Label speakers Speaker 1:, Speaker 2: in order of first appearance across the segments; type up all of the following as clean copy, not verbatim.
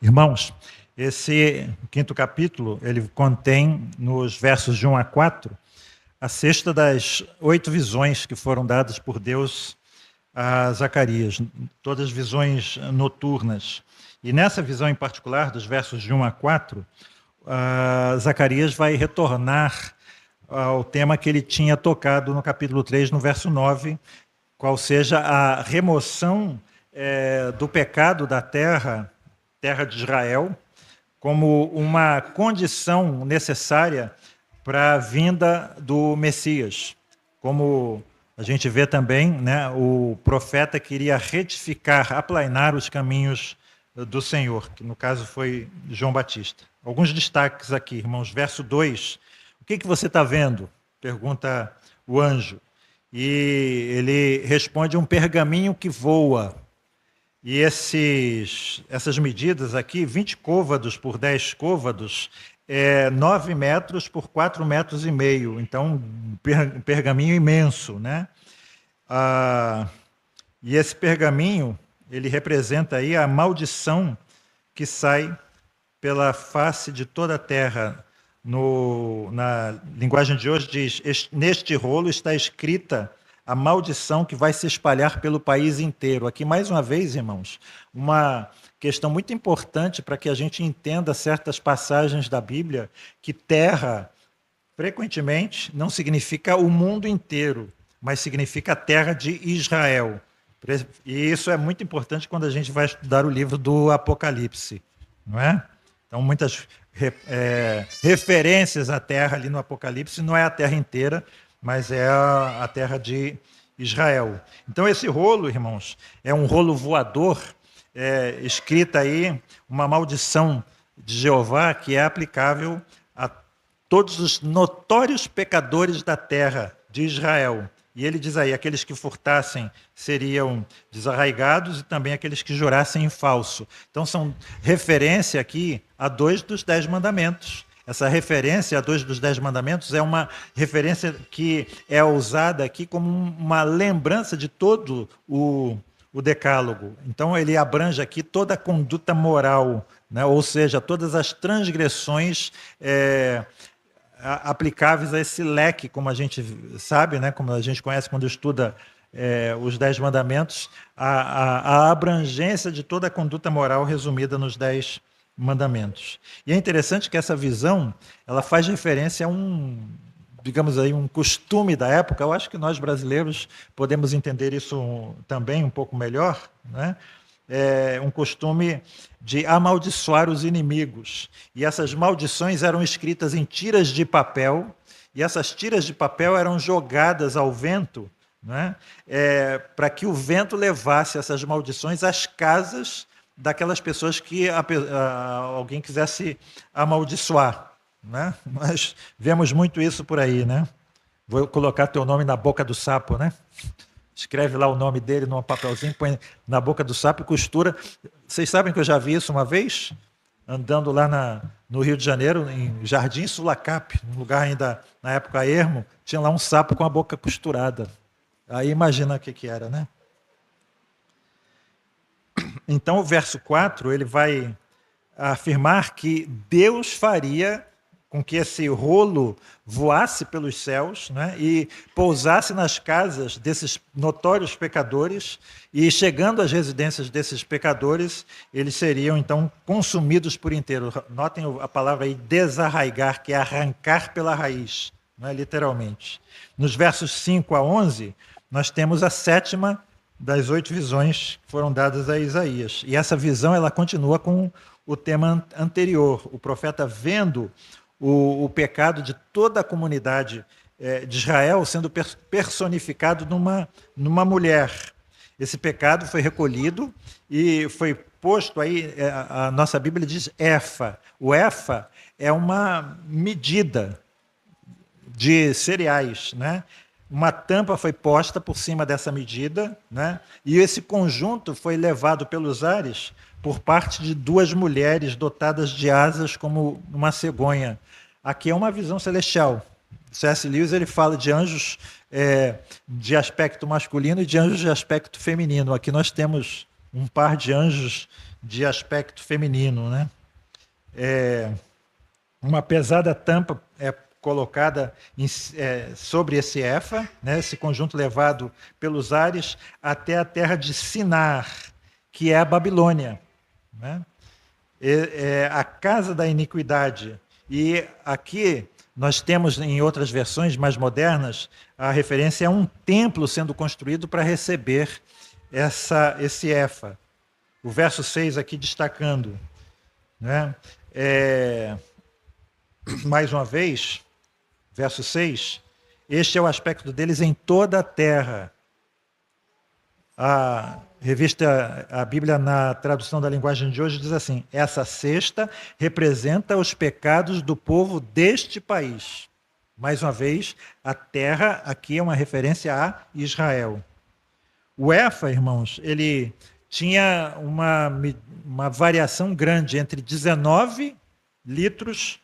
Speaker 1: Irmãos, esse quinto capítulo, ele contém, nos versos de 1 a 4, a sexta das 8 visões que foram dadas por Deus a Zacarias, todas visões noturnas. E nessa visão em particular, dos versos de 1 a 4, Zacarias vai retornar ao tema que ele tinha tocado no capítulo 3, no verso 9, qual seja a remoção do pecado da terra de Israel, como uma condição necessária para a vinda do Messias. Como a gente vê também, né, o profeta queria retificar, aplainar os caminhos do Senhor, que no caso foi João Batista. Alguns destaques aqui, irmãos. Verso 2, o que você está vendo? Pergunta o anjo. E ele responde: um pergaminho que voa. E essas medidas aqui, 20 côvados por 10 côvados, 9 metros por 4,5 metros. Então, um pergaminho imenso, né? E esse pergaminho, ele representa aí a maldição que sai pela face de toda a terra. Na linguagem de hoje diz: neste rolo está escrita a maldição que vai se espalhar pelo país inteiro. Aqui, mais uma vez, irmãos, uma questão muito importante para que a gente entenda certas passagens da Bíblia, que terra, frequentemente, não significa o mundo inteiro, mas significa a terra de Israel. E isso é muito importante quando a gente vai estudar o livro do Apocalipse, não é? Então, muitas referências à terra ali no Apocalipse, não é a terra inteira, mas é a terra de Israel. Então, esse rolo, irmãos, é um rolo voador, escrita aí uma maldição de Jeová que é aplicável a todos os notórios pecadores da terra de Israel. E ele diz aí: aqueles que furtassem seriam desarraigados e também aqueles que jurassem em falso. Então, são referência aqui a 2 dos 10 mandamentos. Essa referência a 2 dos 10 mandamentos é uma referência que é usada aqui como uma lembrança de todo o decálogo. Então, ele abrange aqui toda a conduta moral, né? Ou seja, todas as transgressões aplicáveis a esse leque, como a gente sabe, né? Como a gente conhece quando estuda os 10 mandamentos, a abrangência de toda a conduta moral resumida nos 10 mandamentos. E é interessante que essa visão, ela faz referência a digamos aí, um costume da época. Eu acho que nós brasileiros podemos entender isso também um pouco melhor, né? Um costume de amaldiçoar os inimigos. E essas maldições eram escritas em tiras de papel, e essas tiras de papel eram jogadas ao vento, né? Para que o vento levasse essas maldições às casas daquelas pessoas que alguém quisesse amaldiçoar, né? Nós vemos muito isso por aí, né? Vou colocar teu nome na boca do sapo, né? Escreve lá o nome dele num papelzinho, põe na boca do sapo e costura. Vocês sabem que eu já vi isso uma vez? Andando lá no Rio de Janeiro, em Jardim Sulacap, um lugar ainda na época ermo, tinha lá um sapo com a boca costurada. Aí imagina o que era, né? Então, o verso 4, ele vai afirmar que Deus faria com que esse rolo voasse pelos céus, né, e pousasse nas casas desses notórios pecadores, e chegando às residências desses pecadores, eles seriam, então, consumidos por inteiro. Notem a palavra aí, desarraigar, que é arrancar pela raiz, né, literalmente. Nos versos 5 a 11, nós temos a 7ª das 8 visões que foram dadas a Isaías. E essa visão, ela continua com o tema anterior. O profeta vendo o pecado de toda a comunidade de Israel sendo personificado numa mulher. Esse pecado foi recolhido e foi posto aí, a nossa Bíblia diz efa. O efa é uma medida de cereais, né? Uma tampa foi posta por cima dessa medida, né? E esse conjunto foi levado pelos ares por parte de 2 mulheres dotadas de asas como uma cegonha. Aqui é uma visão celestial. C.S. Lewis, ele fala de anjos de aspecto masculino e de anjos de aspecto feminino. Aqui nós temos um par de anjos de aspecto feminino, né? Uma pesada tampa é colocada sobre esse efa, né, esse conjunto levado pelos ares até a terra de Sinar, que é a Babilônia, né? A casa da iniquidade. E aqui nós temos, em outras versões mais modernas, a referência a um templo sendo construído para receber esse efa. O verso 6 aqui destacando, né? Mais uma vez, verso 6, este é o aspecto deles em toda a terra. A Bíblia, na tradução da linguagem de hoje, diz assim: essa cesta representa os pecados do povo deste país. Mais uma vez, a terra aqui é uma referência a Israel. O efa, irmãos, ele tinha uma variação grande entre 19 litros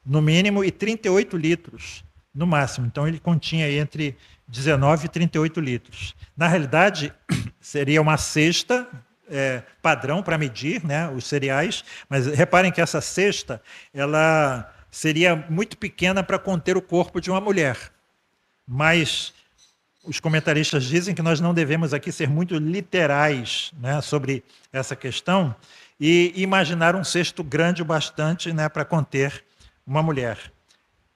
Speaker 1: no mínimo e 38 litros no máximo. Então ele continha entre 19 e 38 litros. Na realidade, seria uma cesta padrão para medir, né, os cereais, mas reparem que essa cesta ela seria muito pequena para conter o corpo de uma mulher. Mas os comentaristas dizem que nós não devemos aqui ser muito literais, né, sobre essa questão e imaginar um cesto grande o bastante, né, para conter uma mulher.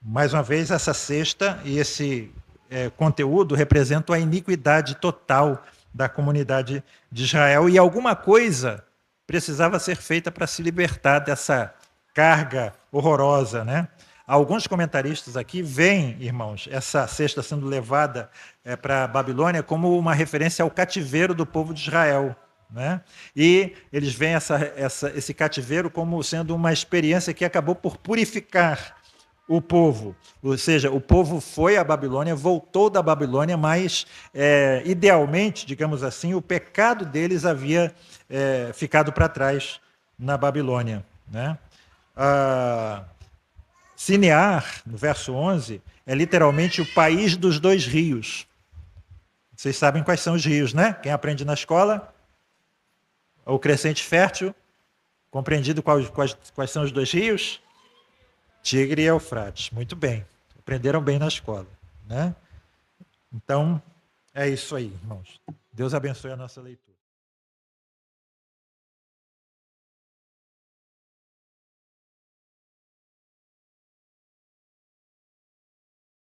Speaker 1: Mais uma vez, essa cesta e esse conteúdo representam a iniquidade total da comunidade de Israel e alguma coisa precisava ser feita para se libertar dessa carga horrorosa, né? Alguns comentaristas aqui veem, irmãos, essa cesta sendo levada para a Babilônia como uma referência ao cativeiro do povo de Israel, né? E eles veem esse cativeiro como sendo uma experiência que acabou por purificar o povo. Ou seja, o povo foi à Babilônia, voltou da Babilônia, mas, idealmente, digamos assim, o pecado deles havia ficado para trás na Babilônia, né? Sinear, no verso 11, é literalmente o país dos dois rios. Vocês sabem quais são os rios, né? Quem aprende na escola? O crescente fértil, compreendido quais são os dois rios? Tigre e Eufrates. Muito bem. Aprenderam bem na escola, né? Então, é isso aí, irmãos. Deus abençoe a nossa leitura.